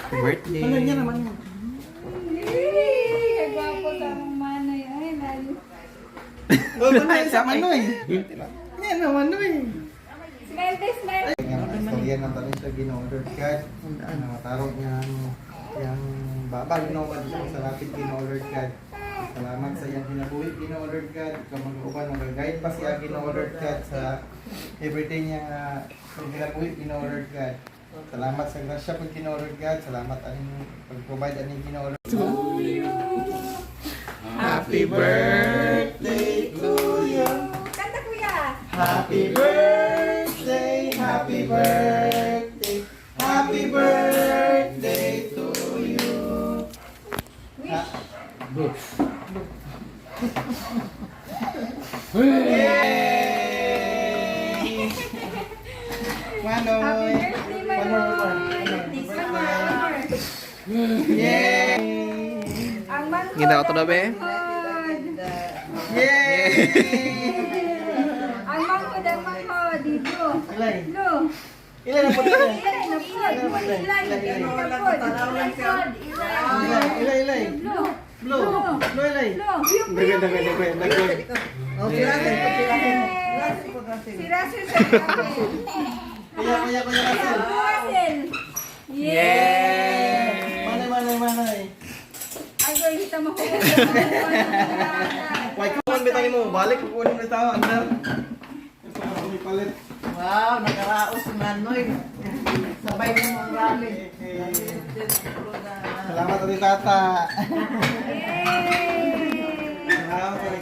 Happy birthday. Ano niya naman yun? Kagwapo sa mong manoy. Ay, lalo. Oh, Manoy, sa Manoy. Yan na, Manoy. Smile this, smile. Istorya na tayo siya gin-order card. Tarong yung babag naman siya sa rapid gin-order card. Salamat sa iyang kinabuhi gin-order card. Kamag-uban, mag-guide pa siya gin-order card sa everything niya kinabuhi gin-order card. Salamat sa grasya pag gin-order card. Salamat aning pag-provide aning gin-order. Happy birthday to you. Kanta kuya. Happy birthday, happy birthday, happy birthday to you. Yay! Manoy! Happy birthday, One more, Manoy. one more. One more. Yay! Ang manhod. Ginawa ko na, be? Yay! Ang manhod, ang manhod. Dito. Ilay. Lo. Ilan na po dito? Ilay, napod. Ilay, napod. Ilay, ilay. Lo. Blue. Blue, ilay. Lo. Dagay. Si Russell sa akin. Kaya, Russell. Russell. Yay! Manay. Ay, go, hita mo ko. Why kukunin bitangin mo? Balik, kukunin mo tayo. Andar. Gusto ko may palit. Wow, nakaraos si Manoy. Sabay mo ang rally. Salamat ulit, tata. Yay! Salamat ulit.